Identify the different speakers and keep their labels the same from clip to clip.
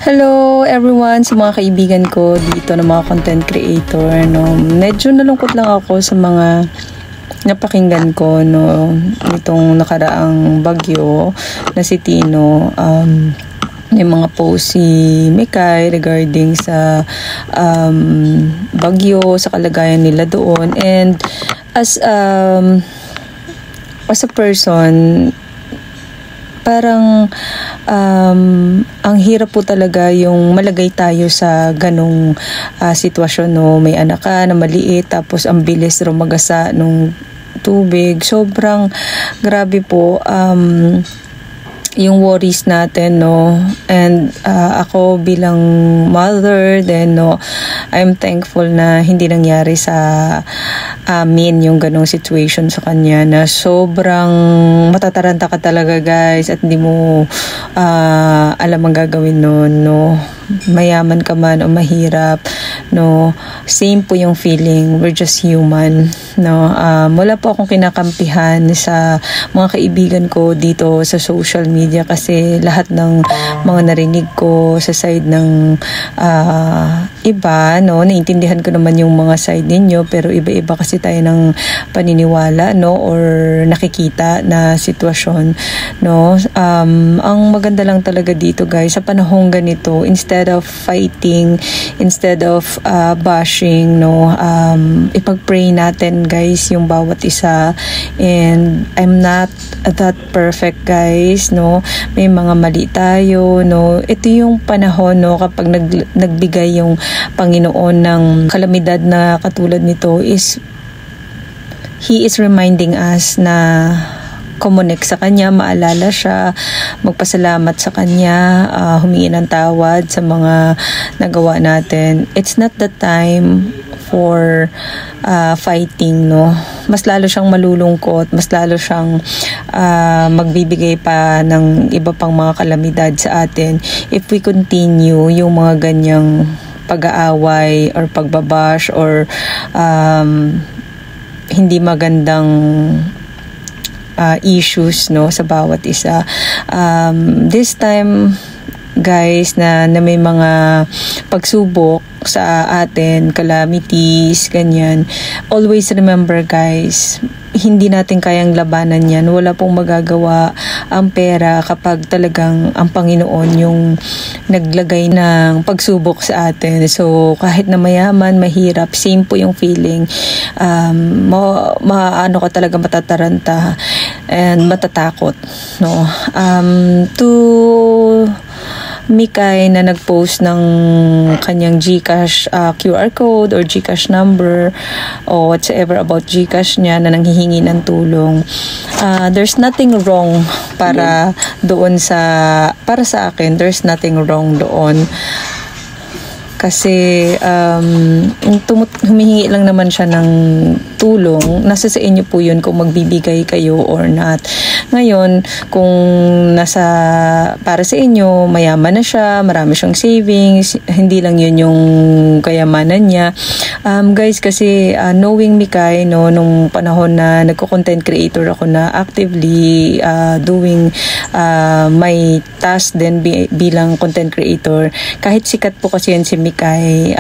Speaker 1: Hello everyone, sa mga kaibigan ko dito na mga content creator, no. Medyo nalungkot lang ako sa mga napakinggan ko, no, nitong nakaraang bagyo na si Tino. Yung mga post si Mikay regarding sa bagyo, sa kalagayan nila doon. And as a person, parang ang hirap po talaga yung malagay tayo sa ganong sitwasyon, no. May anak ka na maliit, tapos ang bilis rumagasa nung tubig. Sobrang grabe po yung worries natin, no. And ako bilang mother, then no, I'm thankful na hindi nangyari sa amin yung ganong situation sa kanya, na sobrang matataranta ka talaga, guys, at hindi mo alam ang gagawin nun, no. Mayaman ka man o mahirap, no, same po yung feeling. We're just human, no. Wala po akong kinakampihan sa mga kaibigan ko dito sa social media, kasi lahat ng mga narinig ko sa side ng iba, no, naiintindihan ko naman yung mga side ninyo, pero iba-iba kasi tayo ng paniniwala, no, or nakikita na sitwasyon, no. Ang maganda lang talaga dito, guys, sa panahong ganito, instead of fighting, instead of bashing, no, ipag-pray natin, guys, yung bawat isa. And I'm not that perfect, guys, no. May mga mali tayo, no. Ito yung panahon, no, kapag nagbigay yung Panginoon ng kalamidad na katulad nito, is He is reminding us na kumonek sa Kanya, maalala siya, magpasalamat sa Kanya, humingi ng tawad sa mga nagawa natin. It's not the time for fighting, no. Mas lalo siyang malulungkot, mas lalo siyang magbibigay pa ng iba pang mga kalamidad sa atin if we continue yung mga ganyang pag-aaway or pagbabash or hindi magandang issues, no, sa bawat isa. This time, guys, na may mga pagsubok sa atin, calamities, ganyan, always remember, guys, hindi natin kayang labanan yan. Wala pong magagawa ang pera kapag talagang ang Panginoon yung naglagay ng pagsubok sa atin. So, kahit na mayaman, mahirap, same po yung feeling. Maano ka talaga, matataranta and matatakot, no. To Mikay na nagpost ng kanyang GCash QR code or GCash number o whatsoever about GCash niya na nanghihingi ng tulong. There's nothing wrong para sa akin, there's nothing wrong doon. Kasi humihingi lang naman siya ng tulong. Nasa sa inyo po yun kung magbibigay kayo or not. Ngayon, kung para sa inyo, mayaman na siya, marami siyang savings, hindi lang yun yung kayamanan niya. Guys, kasi knowing Mikay, no, nung panahon na nagko-content creator ako na actively doing my task din bilang content creator, kahit sikat po kasi yan si Mikay,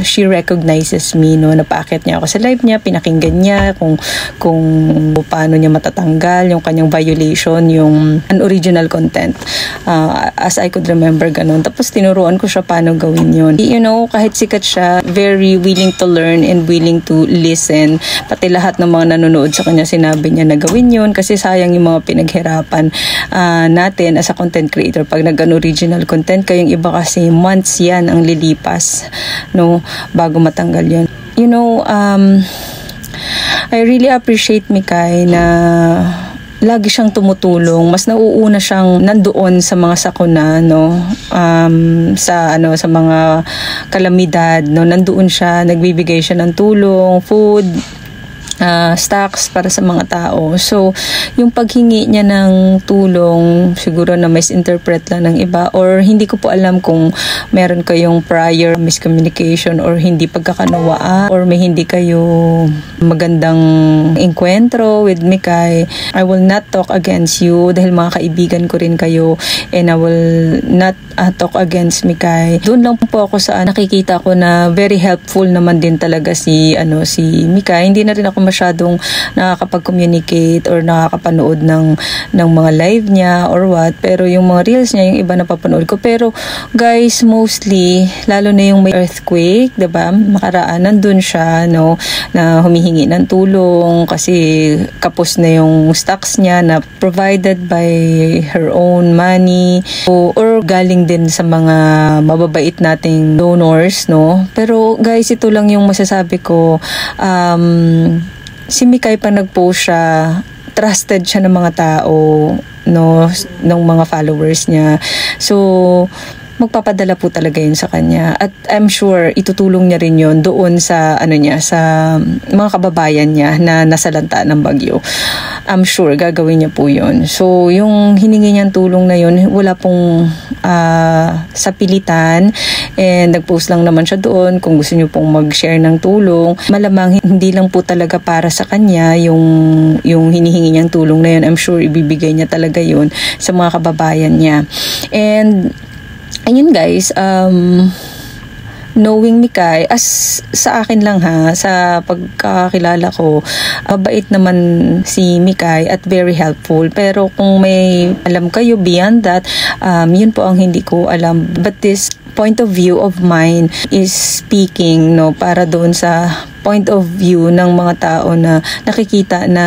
Speaker 1: she recognizes me, no. Napaakyat niya ako sa live niya, pinakinggan niya kung paano niya matatanggal yung kanyang violation, yung unoriginal content. As I could remember, ganun. Tapos tinuruan ko siya paano gawin yun. You know, kahit sikat siya, very willing to learn and willing to listen. Pati lahat ng mga nanonood sa kanya, sinabi niya na gawin yun, kasi sayang yung mga pinaghirapan natin as a content creator pag nag-original content. Kayong iba kasi months yan ang lilipas, no, bago matanggal yun. You know, I really appreciate Mikay na lagi siyang tumutulong. Mas nauuna siyang nandoon sa mga sakuna, no, sa mga kalamidad, no, nandoon siya, nagbibigay siya ng tulong, food, stocks para sa mga tao. So, yung paghingi niya ng tulong, siguro na misinterpret lang ng iba, or hindi ko po alam kung meron kayong prior miscommunication or hindi pagkakanawaan, or may hindi kayo magandang enkwentro with Mikay. I will not talk against you dahil mga kaibigan ko rin kayo, and I will not talk against Mikay. Doon lang po ako sa nakikita ko na very helpful naman din talaga si Mikay. Hindi na rin ako masyadong nakakapag-communicate or nakakapanood ng mga live niya or what, pero yung mga reels niya, yung iba na papanood ko. Pero guys, mostly lalo na yung may earthquake, 'di ba? Makaraan nandun siya, no, na humihingi ng tulong kasi kapos na yung stocks niya na provided by her own money, or galing din sa mga mababait nating donors, no. Pero guys, ito lang yung masasabi ko. Si Mikay, pa nag-post siya, trusted siya ng mga tao, no, ng mga followers niya. So, magpapadala po talaga yun sa kanya. At I'm sure itutulong niya rin yun doon sa sa mga kababayan niya na nasalanta ng bagyo. I'm sure gagawin niya po yun. So, yung hiningi niyang tulong na yun, wala pong sapilitan, and nag-post lang naman siya doon kung gusto niyo pong mag-share ng tulong. Malamang hindi lang po talaga para sa kanya yung hinihingi niyang tulong na yun. I'm sure ibibigay niya talaga yun sa mga kababayan niya. And ayun guys, knowing Mikay, as sa akin lang sa pagkakilala ko, mabait naman si Mikay at very helpful. Pero kung may alam kayo beyond that, yun po ang hindi ko alam. But this point of view of mine is speaking, no, para doon sa point of view ng mga tao na nakikita na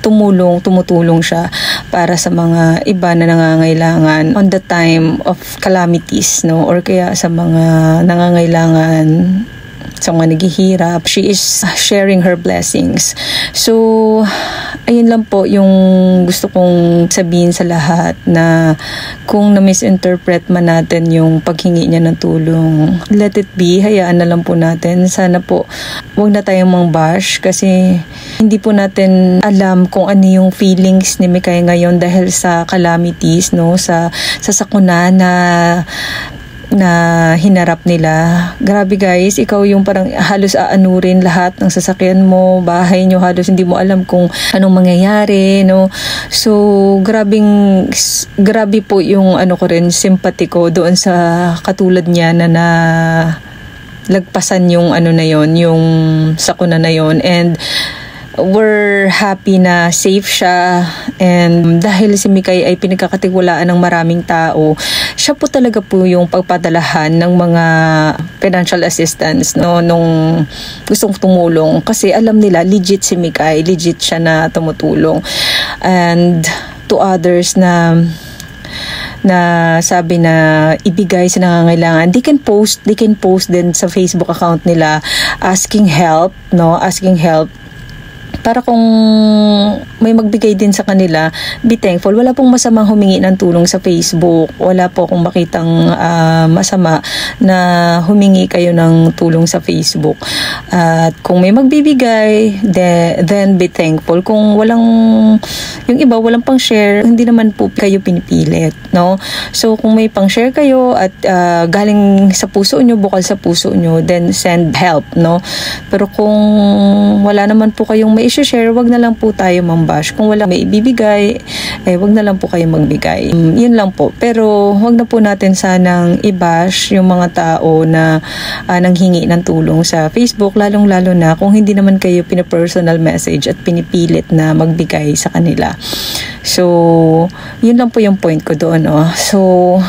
Speaker 1: tumutulong siya para sa mga iba na nangangailangan on the time of calamities, no, or kaya sa mga nangangailangan, sa mga naghihirap. She is sharing her blessings. So, ayun lang po yung gusto kong sabihin sa lahat, na kung na-misinterpret man natin yung paghingi niya ng tulong, let it be, hayaan na lang po natin. Sana po, wag na tayong mang-bash kasi hindi po natin alam kung ano yung feelings ni Mikay ngayon dahil sa calamities, no, sa sakuna na hinarap nila. Grabe guys, ikaw yung parang halos aanurin lahat ng sasakyan mo, bahay nyo, halos hindi mo alam kung anong mangyayari, no. So, grabe po yung ko rin, sympathy ko doon sa katulad niya na lagpasan yung na yon, yung sakuna na yon. And we're happy na safe siya, and dahil si Mikay ay pinagkakatiwalaan ng maraming tao, siya po talaga po yung pagpadalahan ng mga financial assistance, no, nung gustong tumulong, kasi alam nila legit si Mikay, legit siya na tumutulong. And to others na sabi na ibigay sa nangangailangan, they can post din sa Facebook account nila asking help, para kung may magbigay din sa kanila, be thankful. Wala pong masamang humingi ng tulong sa Facebook. Wala po akong makitang masama na humingi kayo ng tulong sa Facebook. At kung may magbibigay, then be thankful. Kung yung iba walang pang share, hindi naman po kayo pinipilit, no? So kung may pang share kayo at galing sa puso nyo, bukal sa puso nyo, then send help, no? Pero kung wala naman po kayong may share, wag na lang po tayo mambash. Kung wala may ibibigay, wag na lang po kayo magbigay. Yun lang po. Pero wag na po natin sanang i-bash yung mga tao na nanghingi ng tulong sa Facebook, lalong-lalo na kung hindi naman kayo pina-personal message at pinipilit na magbigay sa kanila. So, yun lang po yung point ko doon. So,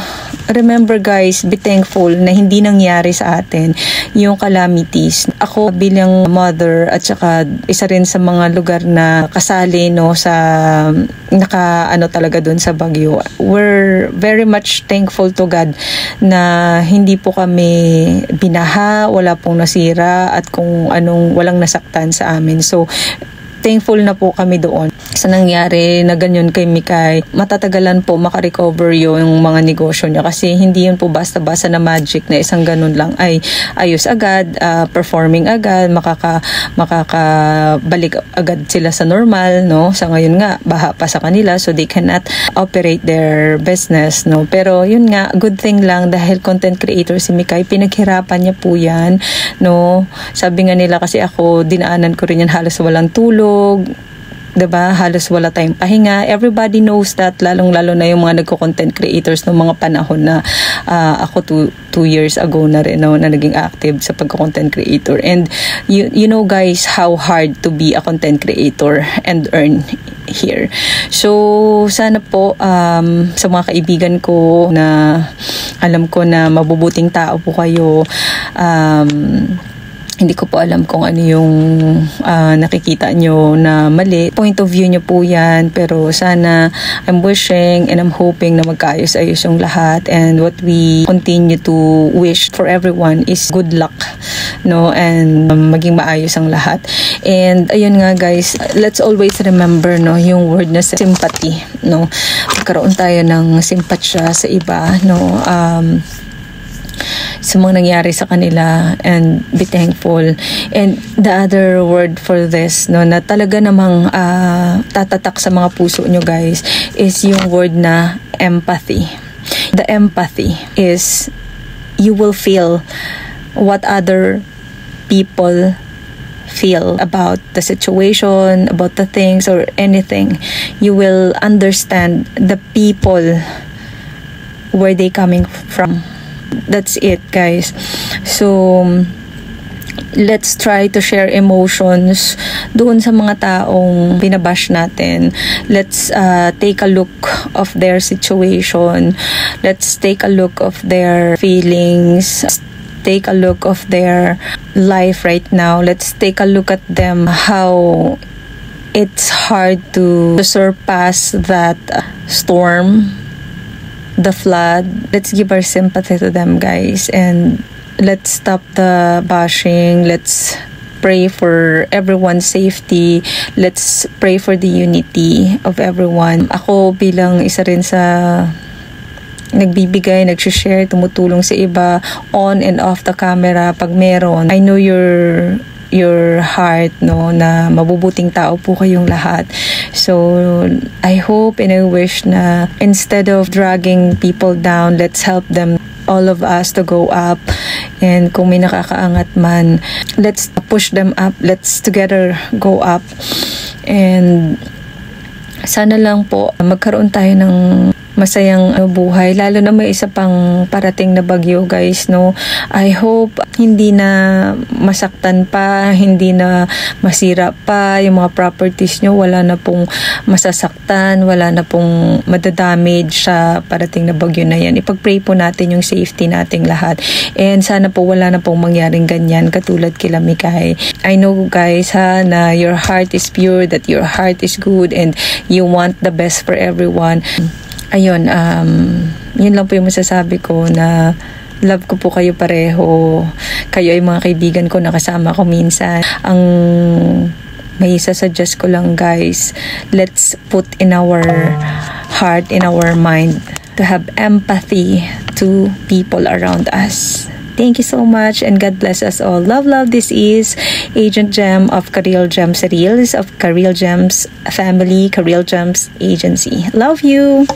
Speaker 1: remember guys, be thankful na hindi nangyari sa atin yung calamities. Ako bilang mother at saka isa rin sa mga lugar na kasali, no, sa talaga dun sa bagyo. We're very much thankful to God na hindi po kami binaha, wala pong nasira, at kung walang nasaktan sa amin. So thankful na po kami doon sa nangyari na ganyan kay Mikay. Matatagalan po makarecover yung mga negosyo niya kasi hindi yun po basta-basta na magic na isang ganun lang ay ayos agad, performing agad, makakabalik agad sila sa normal, no? Sa ngayon nga, baha pa sa kanila so they cannot operate their business, no? Pero yun nga, good thing lang dahil content creator si Mikay, pinaghirapan niya po yan, no? Sabi nga nila kasi ako, dinaanan ko rin yan halos walang tulog, 'di ba? Halos wala tayong pahinga. Everybody knows that, lalong-lalo na yung mga nagko-content creators ng mga panahon na ako 2 years ago na rin, no, na naging active sa pagko-content creator. And you know guys how hard to be a content creator and earn here. So sana po sa mga kaibigan ko na alam ko na mabubuting tao po kayo, hindi ko po alam kung ano yung nakikita nyo na mali. Point of view nyo po yan. Pero sana, I'm wishing and I'm hoping na magkaayos-ayos yung lahat. And what we continue to wish for everyone is good luck, no? And maging maayos ang lahat. And ayun nga guys, let's always remember, no, yung word na sympathy, no? Magkaroon tayo ng simpatsya sa iba, no? Sa mga nangyari sa kanila, and be thankful. And the other word for this, no, na talaga namang tatatak sa mga puso nyo guys, is yung word na empathy. The empathy is you will feel what other people feel about the situation, about the things or anything. You will understand the people, where they coming from. That's it guys. So let's try to share emotions doon sa mga taong binabash natin. Let's take a look of their situation. Let's take a look of their feelings. Take a look of their life right now. Let's take a look at them, how it's hard to surpass that storm, the flood. Let's give our sympathy to them guys, and let's stop the bashing. Let's pray for everyone's safety. Let's pray for the unity of everyone. Ako bilang isa rin sa nagbibigay, nag-share, tumutulong sa iba on and off the camera pag meron, I know your heart, no, na mabubuting tao po kayong lahat. So I hope and I wish na instead of dragging people down, let's help them, all of us, to go up. And kung may nakakaangat man, let's push them up. Let's together go up. And sana lang po magkaroon tayo ng masayang buhay, lalo na may isa pang parating na bagyo guys, no. I hope hindi na masaktan pa, hindi na masira pa yung mga properties nyo, wala na pong masasaktan, wala na pong madadamage sa parating na bagyo na yan. Ipag-pray po natin yung safety nating lahat, and sana po wala na pong mangyaring ganyan katulad kila Mikay. I know guys na your heart is pure, that your heart is good, and you want the best for everyone. Ayun, yun lang po yung masasabi ko, na love ko po kayo pareho. Kayo ay mga kaibigan ko, nakasama ko minsan. Ang may sasuggest ko lang guys, let's put in our heart, in our mind, to have empathy to people around us. Thank you so much, and God bless us all. Love, love. This is Agent Jem of Kareel Gems Reels, of Kareel Gems Family, Kareel Gems Agency. Love you.